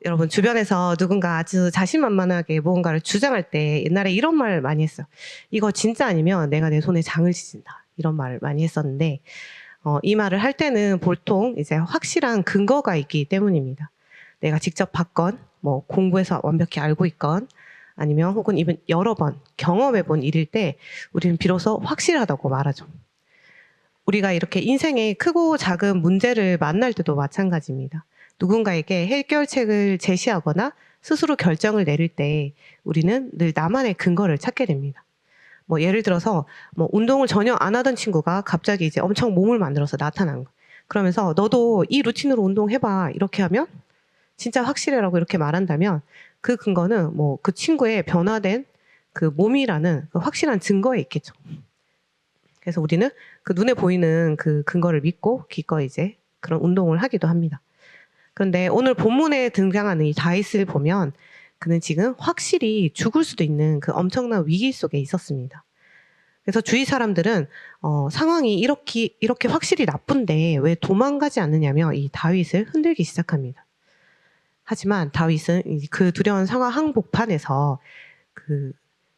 여러분 주변에서 누군가 아주 자신만만하게 무언가를 주장할 때 옛날에 이런 말 많이 했어요. "이거 진짜 아니면 내가 내 손에 장을 지진다." 이런 말을 많이 했었는데 이 말을 할 때는 보통 이제 확실한 근거가 있기 때문입니다. 내가 직접 봤건 뭐 공부해서 완벽히 알고 있건 아니면 혹은 이번 여러 번 경험해 본 일일 때 우리는 비로소 확실하다고 말하죠. 우리가 이렇게 인생의 크고 작은 문제를 만날 때도 마찬가지입니다. 누군가에게 해결책을 제시하거나 스스로 결정을 내릴 때 우리는 늘 나만의 근거를 찾게 됩니다. 뭐 예를 들어서 뭐 운동을 전혀 안 하던 친구가 갑자기 이제 엄청 몸을 만들어서 나타난 거. 그러면서 "너도 이 루틴으로 운동해 봐." 이렇게 하면 "진짜 확실해."라고 이렇게 말한다면 그 근거는 뭐 그 친구의 변화된 그 몸이라는 그 확실한 증거에 있겠죠. 그래서 우리는 그 눈에 보이는 그 근거를 믿고 기꺼이 이제 그런 운동을 하기도 합니다. 그런데 오늘 본문에 등장하는 이 다윗을 보면 그는 지금 확실히 죽을 수도 있는 그 엄청난 위기 속에 있었습니다. 그래서 주위 사람들은 상황이 이렇게 확실히 나쁜데 왜 도망가지 않느냐며 이 다윗을 흔들기 시작합니다. 하지만 다윗은 그 두려운 상황 항복판에서 그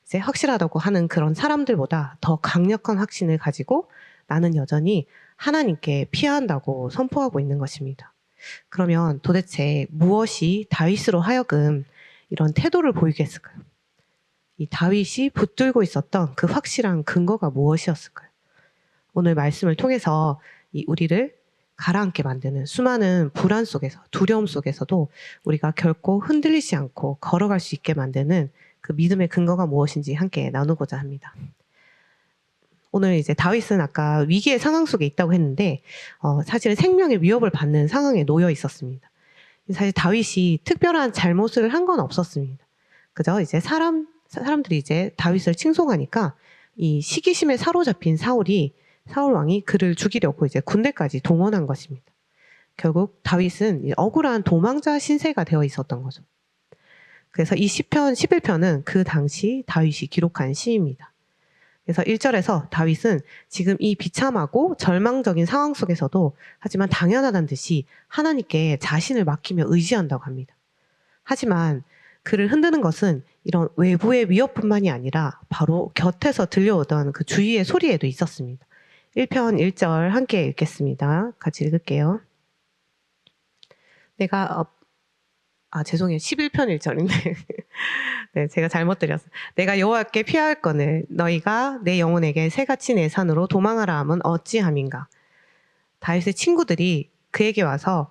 이제 확실하다고 하는 그런 사람들보다 더 강력한 확신을 가지고 나는 여전히 하나님께 피한다고 선포하고 있는 것입니다. 그러면 도대체 무엇이 다윗으로 하여금 이런 태도를 보이게 했을까요? 이 다윗이 붙들고 있었던 그 확실한 근거가 무엇이었을까요? 오늘 말씀을 통해서 우리를 가라앉게 만드는 수많은 불안 속에서, 두려움 속에서도 우리가 결코 흔들리지 않고 걸어갈 수 있게 만드는 그 믿음의 근거가 무엇인지 함께 나누고자 합니다. 오늘 이제 다윗은 아까 위기의 상황 속에 있다고 했는데 사실은 생명의 위협을 받는 상황에 놓여 있었습니다. 사실 다윗이 특별한 잘못을 한 건 없었습니다. 그죠? 이제 사람들이 이제 다윗을 칭송하니까 이 시기심에 사로잡힌 사울 왕이 그를 죽이려고 이제 군대까지 동원한 것입니다. 결국 다윗은 억울한 도망자 신세가 되어 있었던 거죠. 그래서 이 시편 11편은 그 당시 다윗이 기록한 시입니다. 그래서 1절에서 다윗은 지금 이 비참하고 절망적인 상황 속에서도 하지만 당연하다는 듯이 하나님께 자신을 맡기며 의지한다고 합니다. 하지만 그를 흔드는 것은 이런 외부의 위협뿐만이 아니라 바로 곁에서 들려오던 그 주위의 소리에도 있었습니다. 1편 1절 함께 읽겠습니다. 같이 읽을게요. 죄송해요. 11편 1절인데 네, 제가 잘못 드렸어요. 내가 여호와께 피할거늘 너희가 내 영혼에게 새같이 내 산으로 도망하라 함은 어찌함인가. 다윗의 친구들이 그에게 와서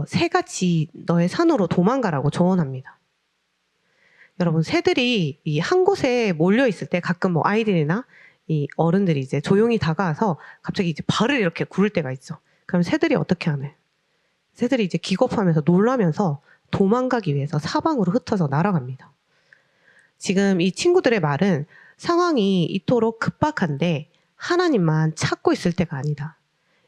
새같이 너의 산으로 도망가라고 조언합니다. 여러분, 새들이 이 한 곳에 몰려 있을 때 가끔 뭐 아이들이나 이 어른들이 이제 조용히 다가와서 갑자기 이제 발을 이렇게 구를 때가 있죠. 그럼 새들이 어떻게 하나요? 새들이 이제 기겁하면서 놀라면서 도망가기 위해서 사방으로 흩어져 날아갑니다. 지금 이 친구들의 말은 상황이 이토록 급박한데 하나님만 찾고 있을 때가 아니다.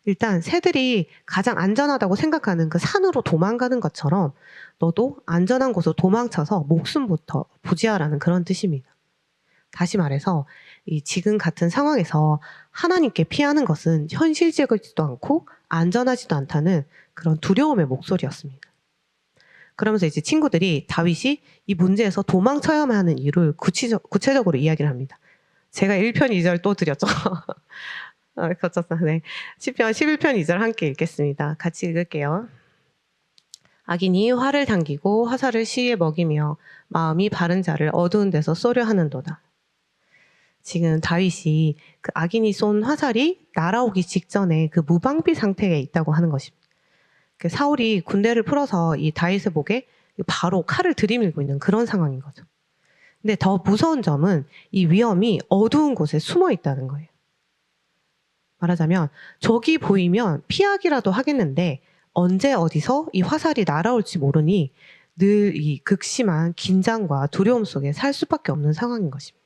일단 새들이 가장 안전하다고 생각하는 그 산으로 도망가는 것처럼 너도 안전한 곳으로 도망쳐서 목숨부터 부지하라는 그런 뜻입니다. 다시 말해서 이 지금 같은 상황에서 하나님께 피하는 것은 현실적이지도 않고 안전하지도 않다는 그런 두려움의 목소리였습니다. 그러면서 이제 친구들이 다윗이 이 문제에서 도망쳐야만 하는 이유를 구체적으로 이야기를 합니다. 제가 1편 2절 또 드렸죠. 거쳤어. 네. 시편 11편 2절 함께 읽겠습니다. 같이 읽을게요. 악인이 활을 당기고 화살을 시에 먹이며 마음이 바른 자를 어두운 데서 쏘려 하는도다. 지금 다윗이 그 악인이 쏜 화살이 날아오기 직전에 그 무방비 상태에 있다고 하는 것입니다. 그 사울이 군대를 풀어서 이 다윗의 목에 바로 칼을 들이밀고 있는 그런 상황인 거죠. 근데 더 무서운 점은 이 위험이 어두운 곳에 숨어 있다는 거예요. 말하자면 저기 보이면 피하기라도 하겠는데 언제 어디서 이 화살이 날아올지 모르니 늘 이 극심한 긴장과 두려움 속에 살 수밖에 없는 상황인 것입니다.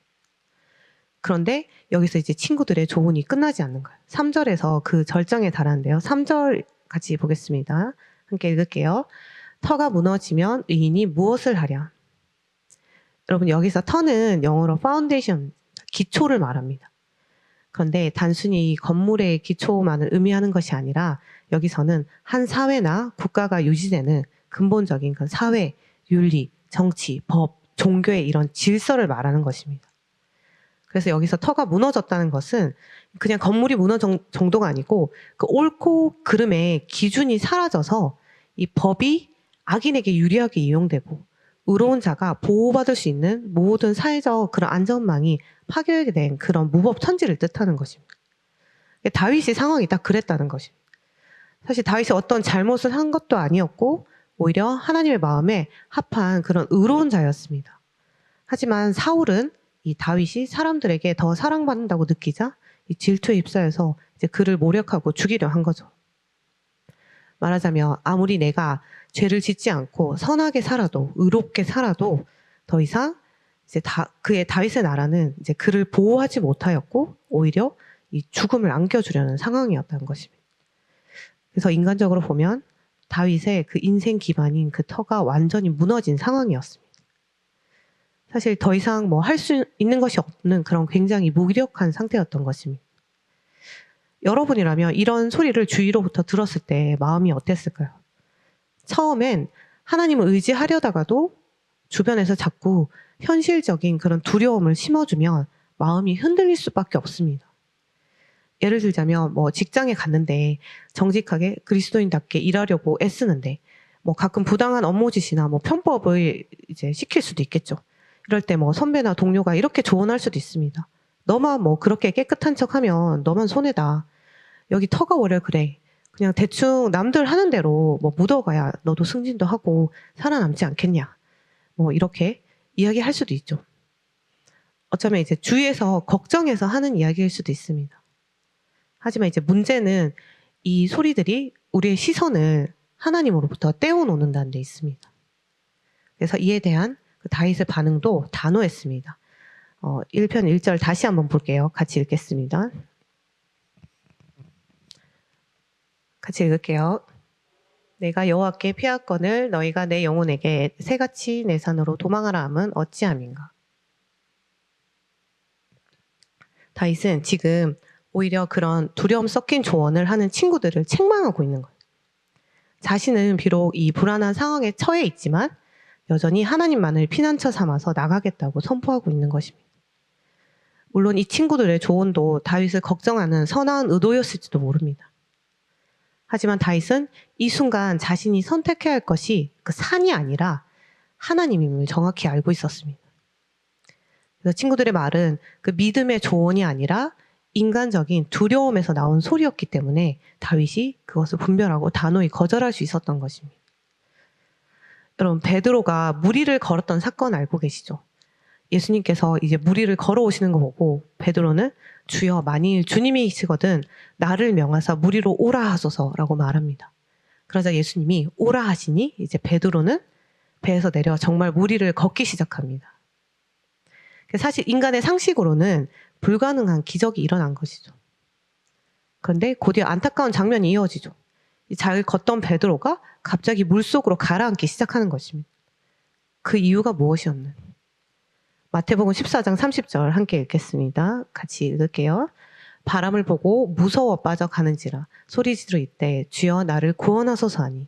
그런데 여기서 이제 친구들의 조언이 끝나지 않는 거예요. 3절에서 그 절정에 달하는데요. 3절 같이 보겠습니다. 함께 읽을게요. 터가 무너지면 의인이 무엇을 하랴? 여러분 여기서 터는 영어로 파운데이션, 기초를 말합니다. 그런데 단순히 건물의 기초만을 의미하는 것이 아니라 여기서는 한 사회나 국가가 유지되는 근본적인 그 사회, 윤리, 정치, 법, 종교의 이런 질서를 말하는 것입니다. 그래서 여기서 터가 무너졌다는 것은 그냥 건물이 무너진 정도가 아니고 그 옳고 그름의 기준이 사라져서 이 법이 악인에게 유리하게 이용되고 의로운 자가 보호받을 수 있는 모든 사회적 그런 안전망이 파괴된 그런 무법천지를 뜻하는 것입니다. 다윗의 상황이 딱 그랬다는 것입니다. 사실 다윗이 어떤 잘못을 한 것도 아니었고 오히려 하나님의 마음에 합한 그런 의로운 자였습니다. 하지만 사울은 이 다윗이 사람들에게 더 사랑받는다고 느끼자 이 질투에 휩싸여서 이제 그를 모략하고 죽이려 한 거죠. 말하자면 아무리 내가 죄를 짓지 않고 선하게 살아도 의롭게 살아도 더 이상 이제 그의 다윗의 나라는 이제 그를 보호하지 못하였고 오히려 이 죽음을 안겨주려는 상황이었다는 것입니다. 그래서 인간적으로 보면 다윗의 그 인생 기반인 그 터가 완전히 무너진 상황이었습니다. 사실 더 이상 뭐 할 수 있는 것이 없는 그런 굉장히 무기력한 상태였던 것입니다. 여러분이라면 이런 소리를 주위로부터 들었을 때 마음이 어땠을까요? 처음엔 하나님을 의지하려다가도 주변에서 자꾸 현실적인 그런 두려움을 심어주면 마음이 흔들릴 수밖에 없습니다. 예를 들자면 뭐 직장에 갔는데 정직하게 그리스도인답게 일하려고 애쓰는데 뭐 가끔 부당한 업무짓이나 뭐 편법을 이제 시킬 수도 있겠죠. 이럴 때 뭐 선배나 동료가 이렇게 조언할 수도 있습니다. 너만 뭐 그렇게 깨끗한 척하면 너만 손해다. 여기 터가 원래 그래. 그냥 대충 남들 하는 대로 뭐 묻어가야 너도 승진도 하고 살아남지 않겠냐. 뭐 이렇게 이야기할 수도 있죠. 어쩌면 이제 주위에서 걱정해서 하는 이야기일 수도 있습니다. 하지만 이제 문제는 이 소리들이 우리의 시선을 하나님으로부터 떼어놓는다는 데 있습니다. 그래서 이에 대한 그 다윗의 반응도 단호했습니다. 1편 1절 다시 한번 볼게요. 같이 읽겠습니다. 같이 읽을게요. 내가 여호와께 피하거늘 너희가 내 영혼에게 새같이 내 산으로 도망하라 함은 어찌함인가. 다윗은 지금 오히려 그런 두려움 섞인 조언을 하는 친구들을 책망하고 있는 거예요. 자신은 비록 이 불안한 상황에 처해 있지만 여전히 하나님만을 피난처 삼아서 나가겠다고 선포하고 있는 것입니다. 물론 이 친구들의 조언도 다윗을 걱정하는 선한 의도였을지도 모릅니다. 하지만 다윗은 이 순간 자신이 선택해야 할 것이 그 산이 아니라 하나님임을 정확히 알고 있었습니다. 그래서 친구들의 말은 그 믿음의 조언이 아니라 인간적인 두려움에서 나온 소리였기 때문에 다윗이 그것을 분별하고 단호히 거절할 수 있었던 것입니다. 여러분, 베드로가 무리를 걸었던 사건 알고 계시죠? 예수님께서 이제 무리를 걸어오시는 거 보고 베드로는 주여 만일 주님이시거든 나를 명하사 무리로 오라 하소서라고 말합니다. 그러자 예수님이 오라 하시니 이제 베드로는 배에서 내려 정말 무리를 걷기 시작합니다. 사실 인간의 상식으로는 불가능한 기적이 일어난 것이죠. 그런데 곧이어 안타까운 장면이 이어지죠. 잘 걷던 베드로가 갑자기 물속으로 가라앉기 시작하는 것입니다. 그 이유가 무엇이었는? 마태복음 14장 30절 함께 읽겠습니다. 같이 읽을게요. 바람을 보고 무서워 빠져가는지라 소리 지르 이때 주여 나를 구원하소서 하니.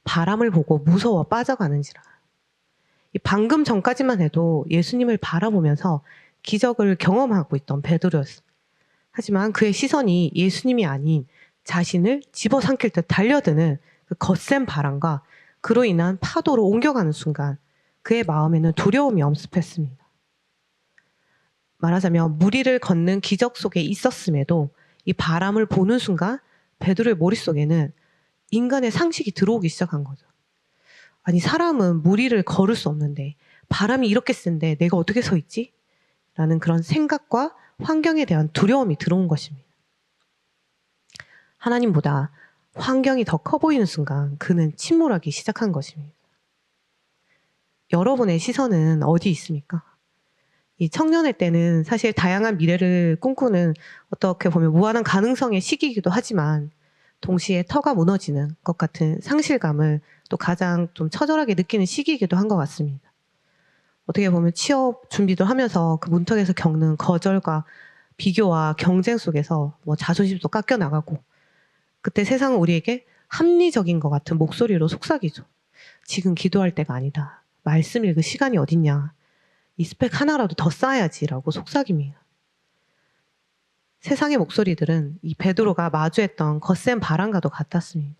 바람을 보고 무서워 빠져가는지라. 방금 전까지만 해도 예수님을 바라보면서 기적을 경험하고 있던 베드로였습니다. 하지만 그의 시선이 예수님이 아닌 자신을 집어삼킬 듯 달려드는 그 거센 바람과 그로 인한 파도로 옮겨가는 순간 그의 마음에는 두려움이 엄습했습니다. 말하자면 무리를 걷는 기적 속에 있었음에도 이 바람을 보는 순간 베드로의 머릿속에는 인간의 상식이 들어오기 시작한 거죠. 아니 사람은 무리를 걸을 수 없는데 바람이 이렇게 센데 내가 어떻게 서 있지? 라는 그런 생각과 환경에 대한 두려움이 들어온 것입니다. 하나님보다 환경이 더 커 보이는 순간 그는 침몰하기 시작한 것입니다. 여러분의 시선은 어디 있습니까? 이 청년의 때는 사실 다양한 미래를 꿈꾸는 어떻게 보면 무한한 가능성의 시기이기도 하지만 동시에 터가 무너지는 것 같은 상실감을 또 가장 좀 처절하게 느끼는 시기이기도 한 것 같습니다. 어떻게 보면 취업 준비도 하면서 그 문턱에서 겪는 거절과 비교와 경쟁 속에서 뭐 자존심도 깎여 나가고 그때 세상은 우리에게 합리적인 것 같은 목소리로 속삭이죠. 지금 기도할 때가 아니다. 말씀 읽을 시간이 어딨냐. 이 스펙 하나라도 더 쌓아야지라고 속삭임이에요. 세상의 목소리들은 이 베드로가 마주했던 거센 바람과도 같았습니다.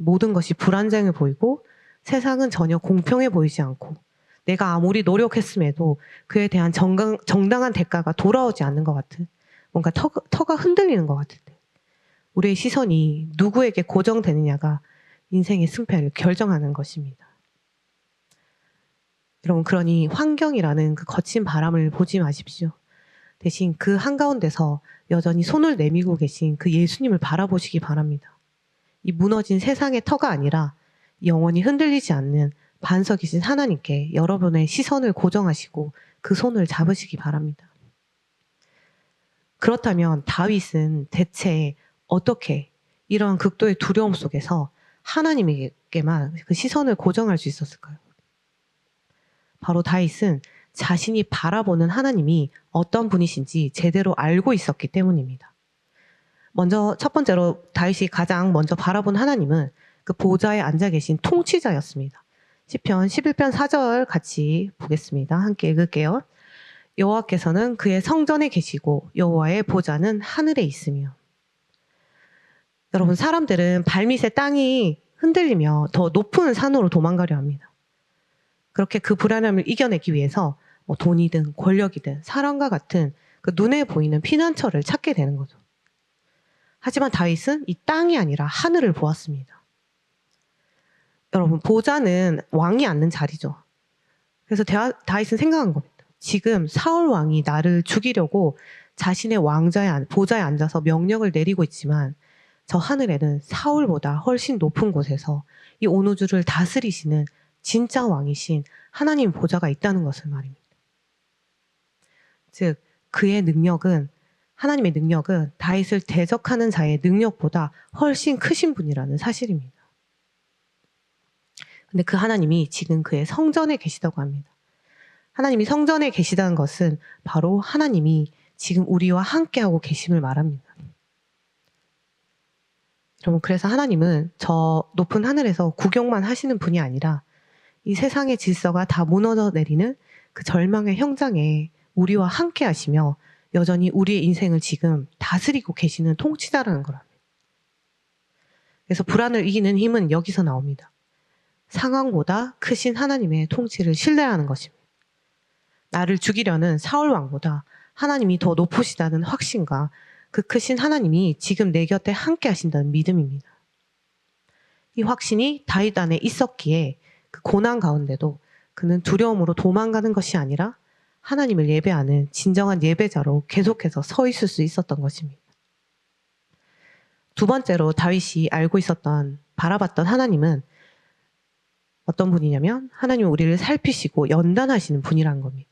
모든 것이 불안정해 보이고 세상은 전혀 공평해 보이지 않고 내가 아무리 노력했음에도 그에 대한 정당한 대가가 돌아오지 않는 것 같은, 뭔가 터가 흔들리는 것 같을 때 우리의 시선이 누구에게 고정되느냐가 인생의 승패를 결정하는 것입니다. 여러분, 그러니 환경이라는 그 거친 바람을 보지 마십시오. 대신 그 한가운데서 여전히 손을 내밀고 계신 그 예수님을 바라보시기 바랍니다. 이 무너진 세상의 터가 아니라 영원히 흔들리지 않는 반석이신 하나님께 여러분의 시선을 고정하시고 그 손을 잡으시기 바랍니다. 그렇다면 다윗은 대체 어떻게 이러한 극도의 두려움 속에서 하나님에게만 그 시선을 고정할 수 있었을까요? 바로 다윗은 자신이 바라보는 하나님이 어떤 분이신지 제대로 알고 있었기 때문입니다. 먼저 첫 번째로 다윗이 가장 먼저 바라본 하나님은 그 보좌에 앉아 계신 통치자였습니다. 시편 11편 4절 같이 보겠습니다. 함께 읽을게요. 여호와께서는 그의 성전에 계시고 여호와의 보좌는 하늘에 있으며. 여러분, 사람들은 발밑에 땅이 흔들리며 더 높은 산으로 도망가려 합니다. 그렇게 그 불안함을 이겨내기 위해서 돈이든 권력이든 사람과 같은 그 눈에 보이는 피난처를 찾게 되는 거죠. 하지만 다윗은 이 땅이 아니라 하늘을 보았습니다. 여러분, 보좌는 왕이 앉는 자리죠. 그래서 다윗은 생각한 겁니다. 지금 사울 왕이 나를 죽이려고 자신의 보좌에 앉아서 명령을 내리고 있지만 저 하늘에는 사울보다 훨씬 높은 곳에서 이 온 우주를 다스리시는 진짜 왕이신 하나님 보좌가 있다는 것을 말입니다. 즉, 하나님의 능력은 다윗을 대적하는 자의 능력보다 훨씬 크신 분이라는 사실입니다. 근데 그 하나님이 지금 그의 성전에 계시다고 합니다. 하나님이 성전에 계시다는 것은 바로 하나님이 지금 우리와 함께하고 계심을 말합니다. 여러분, 그래서 하나님은 저 높은 하늘에서 구경만 하시는 분이 아니라 이 세상의 질서가 다 무너져 내리는 그 절망의 현장에 우리와 함께 하시며 여전히 우리의 인생을 지금 다스리고 계시는 통치자라는 거랍니다. 그래서 불안을 이기는 힘은 여기서 나옵니다. 상황보다 크신 하나님의 통치를 신뢰하는 것입니다. 나를 죽이려는 사울 왕보다 하나님이 더 높으시다는 확신과 그 크신 하나님이 지금 내 곁에 함께 하신다는 믿음입니다. 이 확신이 다윗 안에 있었기에 그 고난 가운데도 그는 두려움으로 도망가는 것이 아니라 하나님을 예배하는 진정한 예배자로 계속해서 서 있을 수 있었던 것입니다. 두 번째로 다윗이 바라봤던 하나님은 어떤 분이냐면 하나님은 우리를 살피시고 연단하시는 분이라는 겁니다.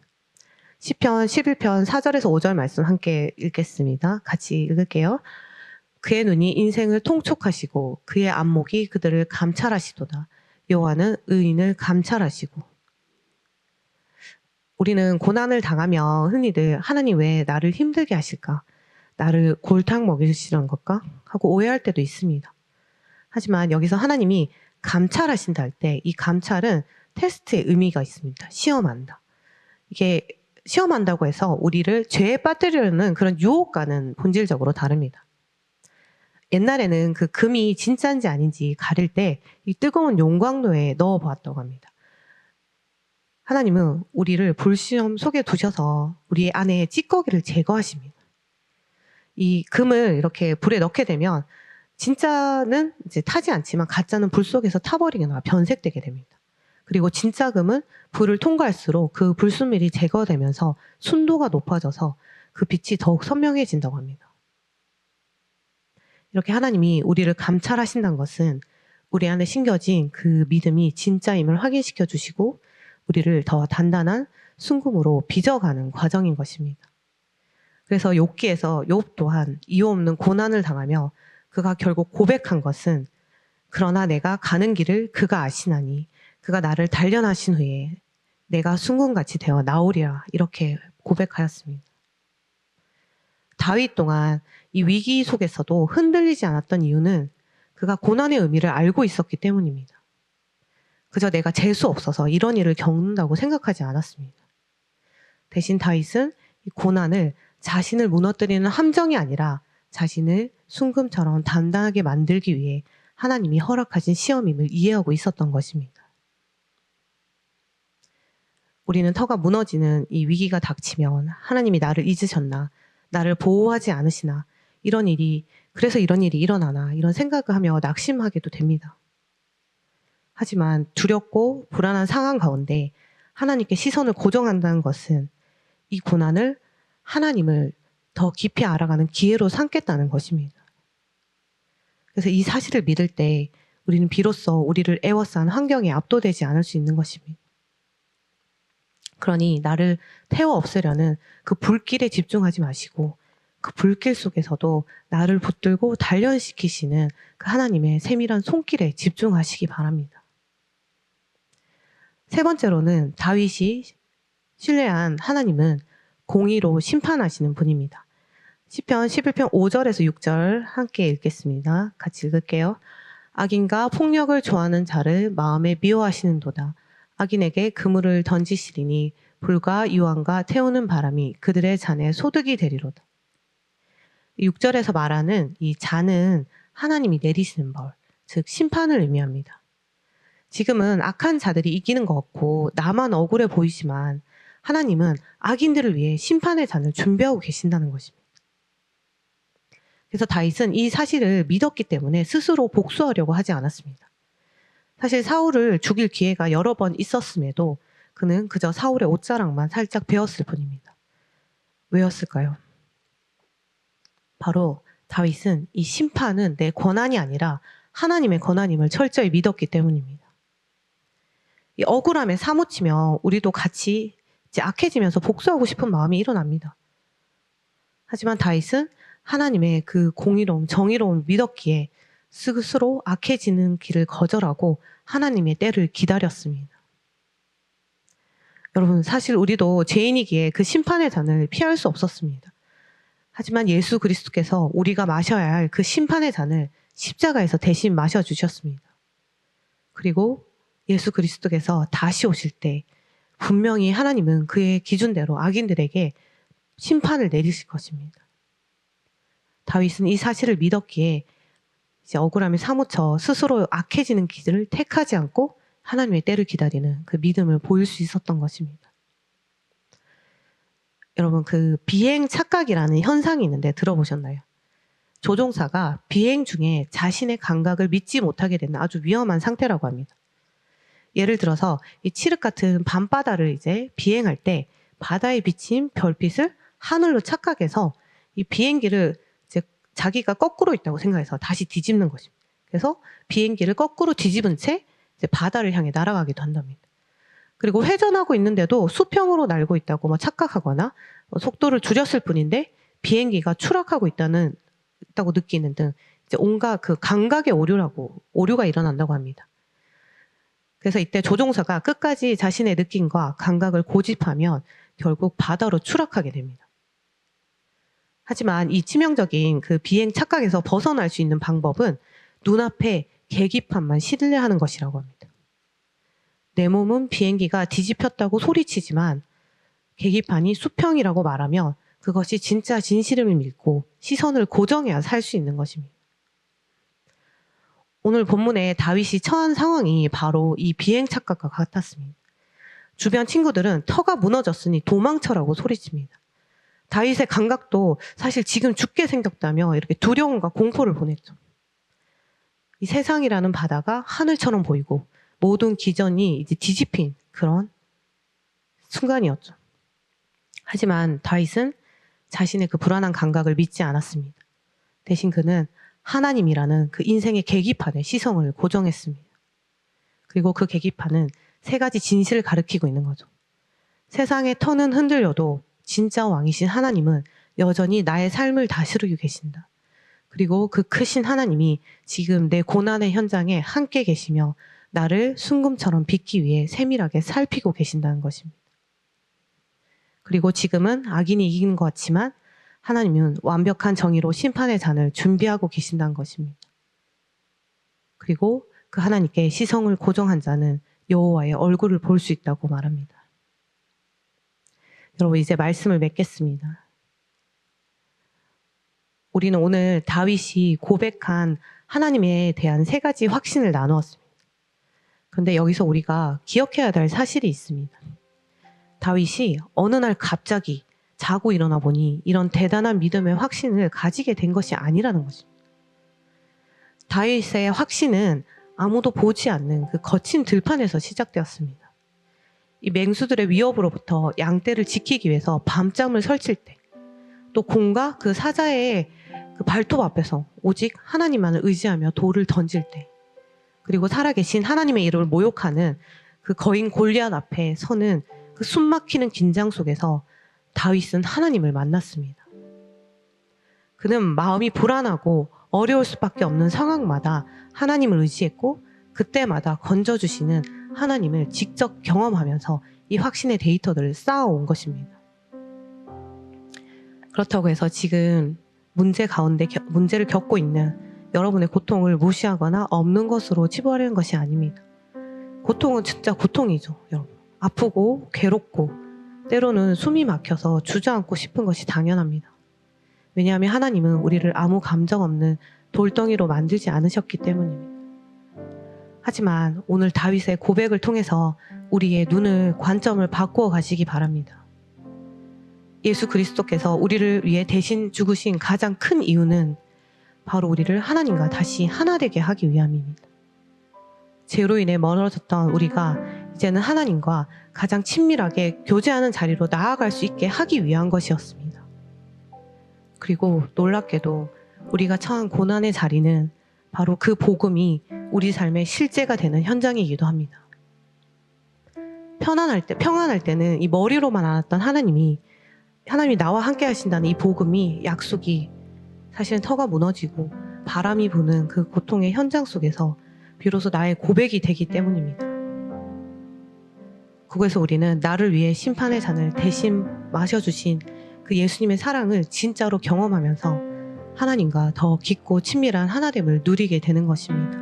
시편 11편 4절에서 5절 말씀 함께 읽겠습니다. 같이 읽을게요. 그의 눈이 인생을 통촉하시고 그의 안목이 그들을 감찰하시도다. 여호와는 의인을 감찰하시고. 우리는 고난을 당하면 흔히들 하나님 왜 나를 힘들게 하실까? 나를 골탕 먹이시는 걸까? 하고 오해할 때도 있습니다. 하지만 여기서 하나님이 감찰하신다 할 때 이 감찰은 테스트의 의미가 있습니다. 시험한다. 이게 시험한다고 해서 우리를 죄에 빠뜨리려는 그런 유혹과는 본질적으로 다릅니다. 옛날에는 그 금이 진짜인지 아닌지 가릴 때 이 뜨거운 용광로에 넣어 보았다고 합니다. 하나님은 우리를 불시험 속에 두셔서 우리 안에 찌꺼기를 제거하십니다. 이 금을 이렇게 불에 넣게 되면 진짜는 이제 타지 않지만 가짜는 불 속에서 타버리거나 변색되게 됩니다. 그리고 진짜 금은 불을 통과할수록 그 불순물이 제거되면서 순도가 높아져서 그 빛이 더욱 선명해진다고 합니다. 이렇게 하나님이 우리를 감찰하신다는 것은 우리 안에 심겨진 그 믿음이 진짜임을 확인시켜 주시고 우리를 더 단단한 순금으로 빚어가는 과정인 것입니다. 그래서 욥기에서 욥 또한 이유 없는 고난을 당하며 그가 결국 고백한 것은 그러나 내가 가는 길을 그가 아시나니 그가 나를 단련하신 후에 내가 순금같이 되어 나오리라 이렇게 고백하였습니다. 다윗 또한 이 위기 속에서도 흔들리지 않았던 이유는 그가 고난의 의미를 알고 있었기 때문입니다. 그저 내가 재수 없어서 이런 일을 겪는다고 생각하지 않았습니다. 대신 다윗은 이 고난을 자신을 무너뜨리는 함정이 아니라 자신을 순금처럼 단단하게 만들기 위해 하나님이 허락하신 시험임을 이해하고 있었던 것입니다. 우리는 터가 무너지는 이 위기가 닥치면 하나님이 나를 잊으셨나, 나를 보호하지 않으시나, 그래서 이런 일이 일어나나 이런 생각을 하며 낙심하게도 됩니다. 하지만 두렵고 불안한 상황 가운데 하나님께 시선을 고정한다는 것은 이 고난을 하나님을 더 깊이 알아가는 기회로 삼겠다는 것입니다. 그래서 이 사실을 믿을 때 우리는 비로소 우리를 애워싼 환경에 압도되지 않을 수 있는 것입니다. 그러니 나를 태워 없애려는 그 불길에 집중하지 마시고 그 불길 속에서도 나를 붙들고 단련시키시는 그 하나님의 세밀한 손길에 집중하시기 바랍니다. 세 번째로는 다윗이 신뢰한 하나님은 공의로 심판하시는 분입니다. 시편 11편 5절에서 6절 함께 읽겠습니다. 같이 읽을게요. 악인과 폭력을 좋아하는 자를 마음에 미워하시는도다. 악인에게 그물을 던지시리니 불과 유황과 태우는 바람이 그들의 잔에 소득이 되리로다. 6절에서 말하는 이 잔은 하나님이 내리시는 벌, 즉 심판을 의미합니다. 지금은 악한 자들이 이기는 것 같고 나만 억울해 보이지만 하나님은 악인들을 위해 심판의 잔을 준비하고 계신다는 것입니다. 그래서 다윗은 이 사실을 믿었기 때문에 스스로 복수하려고 하지 않았습니다. 사실 사울을 죽일 기회가 여러 번 있었음에도 그는 그저 사울의 옷자락만 살짝 베었을 뿐입니다. 왜였을까요? 바로 다윗은 이 심판은 내 권한이 아니라 하나님의 권한임을 철저히 믿었기 때문입니다. 이 억울함에 사무치며 우리도 같이 이제 악해지면서 복수하고 싶은 마음이 일어납니다. 하지만 다윗은 하나님의 그 공의로움, 정의로움 믿었기에 스스로 악해지는 길을 거절하고 하나님의 때를 기다렸습니다. 여러분, 사실 우리도 죄인이기에 그 심판의 잔을 피할 수 없었습니다. 하지만 예수 그리스도께서 우리가 마셔야 할 그 심판의 잔을 십자가에서 대신 마셔주셨습니다. 그리고 예수 그리스도께서 다시 오실 때 분명히 하나님은 그의 기준대로 악인들에게 심판을 내리실 것입니다. 다윗은 이 사실을 믿었기에 이제 억울함에 사무쳐 스스로 악해지는 길을 택하지 않고 하나님의 때를 기다리는 그 믿음을 보일 수 있었던 것입니다. 여러분, 그 비행 착각이라는 현상이 있는데 들어보셨나요? 조종사가 비행 중에 자신의 감각을 믿지 못하게 되는 아주 위험한 상태라고 합니다. 예를 들어서 이 칠흑 같은 밤바다를 이제 비행할 때 바다에 비친 별빛을 하늘로 착각해서 이 비행기를 이제 자기가 거꾸로 있다고 생각해서 다시 뒤집는 것입니다. 그래서 비행기를 거꾸로 뒤집은 채 이제 바다를 향해 날아가기도 한답니다. 그리고 회전하고 있는데도 수평으로 날고 있다고 착각하거나 속도를 줄였을 뿐인데 비행기가 추락하고 있다고 느끼는 등 이제 온갖 그 감각의 오류가 일어난다고 합니다. 그래서 이때 조종사가 끝까지 자신의 느낌과 감각을 고집하면 결국 바다로 추락하게 됩니다. 하지만 이 치명적인 그 비행 착각에서 벗어날 수 있는 방법은 눈앞에 계기판만 신뢰하는 것이라고 합니다. 내 몸은 비행기가 뒤집혔다고 소리치지만 계기판이 수평이라고 말하면 그것이 진짜 진실임을 믿고 시선을 고정해야 살 수 있는 것입니다. 오늘 본문에 다윗이 처한 상황이 바로 이 비행 착각과 같았습니다. 주변 친구들은 터가 무너졌으니 도망쳐라고 소리칩니다. 다윗의 감각도 사실 지금 죽게 생겼다며 이렇게 두려움과 공포를 보냈죠. 이 세상이라는 바다가 하늘처럼 보이고 모든 기전이 이제 뒤집힌 그런 순간이었죠. 하지만 다윗은 자신의 그 불안한 감각을 믿지 않았습니다. 대신 그는 하나님이라는 그 인생의 계기판에 시선을 고정했습니다. 그리고 그 계기판은 세 가지 진실을 가리키고 있는 거죠. 세상의 터는 흔들려도 진짜 왕이신 하나님은 여전히 나의 삶을 다스리고 계신다. 그리고 그 크신 하나님이 지금 내 고난의 현장에 함께 계시며 나를 순금처럼 빚기 위해 세밀하게 살피고 계신다는 것입니다. 그리고 지금은 악인이 이기는 것 같지만 하나님은 완벽한 정의로 심판의 잔을 준비하고 계신다는 것입니다. 그리고 그 하나님께 시선을 고정한 자는 여호와의 얼굴을 볼 수 있다고 말합니다. 여러분, 이제 말씀을 맺겠습니다. 우리는 오늘 다윗이 고백한 하나님에 대한 3가지 확신을 나누었습니다. 그런데 여기서 우리가 기억해야 될 사실이 있습니다. 다윗이 어느 날 갑자기 자고 일어나 보니 이런 대단한 믿음의 확신을 가지게 된 것이 아니라는 것입니다. 다윗의 확신은 아무도 보지 않는 그 거친 들판에서 시작되었습니다. 이 맹수들의 위협으로부터 양떼를 지키기 위해서 밤잠을 설칠 때, 또 공과 그 사자의 그 발톱 앞에서 오직 하나님만을 의지하며 돌을 던질 때, 그리고 살아계신 하나님의 이름을 모욕하는 그 거인 골리앗 앞에 서는 그 숨막히는 긴장 속에서 다윗은 하나님을 만났습니다. 그는 마음이 불안하고 어려울 수밖에 없는 상황마다 하나님을 의지했고, 그때마다 건져주시는 하나님을 직접 경험하면서 이 확신의 데이터들을 쌓아온 것입니다. 그렇다고 해서 지금 문제 가운데 문제를 겪고 있는 여러분의 고통을 무시하거나 없는 것으로 치부하려는 것이 아닙니다. 고통은 진짜 고통이죠, 여러분. 아프고 괴롭고 때로는 숨이 막혀서 주저앉고 싶은 것이 당연합니다. 왜냐하면 하나님은 우리를 아무 감정 없는 돌덩이로 만들지 않으셨기 때문입니다. 하지만 오늘 다윗의 고백을 통해서 우리의 눈을, 관점을 바꾸어 가시기 바랍니다. 예수 그리스도께서 우리를 위해 대신 죽으신 가장 큰 이유는 바로 우리를 하나님과 다시 하나 되게 하기 위함입니다. 죄로 인해 멀어졌던 우리가 이제는 하나님과 가장 친밀하게 교제하는 자리로 나아갈 수 있게 하기 위한 것이었습니다. 그리고 놀랍게도 우리가 처한 고난의 자리는 바로 그 복음이 우리 삶의 실제가 되는 현장이기도 합니다. 평안할 때는 이 머리로만 알았던 하나님이 나와 함께 하신다는 이 복음이, 약속이 사실은 터가 무너지고 바람이 부는 그 고통의 현장 속에서 비로소 나의 고백이 되기 때문입니다. 그곳에서 우리는 나를 위해 심판의 잔을 대신 마셔주신 그 예수님의 사랑을 진짜로 경험하면서 하나님과 더 깊고 친밀한 하나됨을 누리게 되는 것입니다.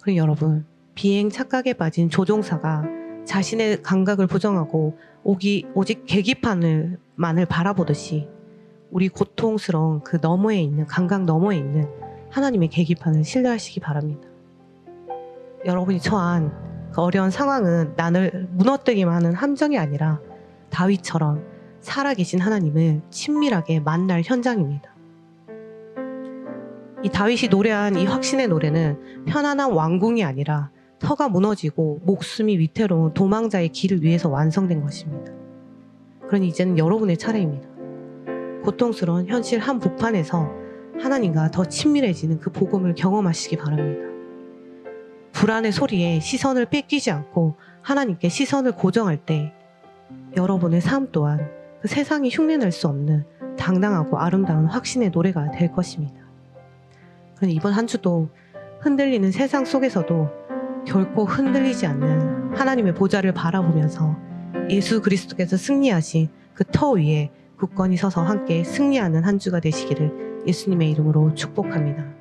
그럼 여러분, 비행 착각에 빠진 조종사가 자신의 감각을 부정하고 오직 계기판만을 바라보듯이 우리 고통스러운 그 너머에 있는, 감각 너머에 있는 하나님의 계기판을 신뢰하시기 바랍니다. 여러분이 처한 그 어려운 상황은 나를 무너뜨리기만 하는 함정이 아니라 다윗처럼 살아계신 하나님을 친밀하게 만날 현장입니다. 이 다윗이 노래한 이 확신의 노래는 편안한 왕궁이 아니라 터가 무너지고 목숨이 위태로운 도망자의 길을 위해서 완성된 것입니다. 그러니 이제는 여러분의 차례입니다. 고통스러운 현실 한복판에서 하나님과 더 친밀해지는 그 복음을 경험하시기 바랍니다. 불안의 소리에 시선을 뺏기지 않고 하나님께 시선을 고정할 때 여러분의 삶 또한 그 세상이 흉내낼 수 없는 당당하고 아름다운 확신의 노래가 될 것입니다. 그럼 이번 한 주도 흔들리는 세상 속에서도 결코 흔들리지 않는 하나님의 보좌를 바라보면서 예수 그리스도께서 승리하신 그 터 위에 굳건히 서서 함께 승리하는 한 주가 되시기를 예수님의 이름으로 축복합니다.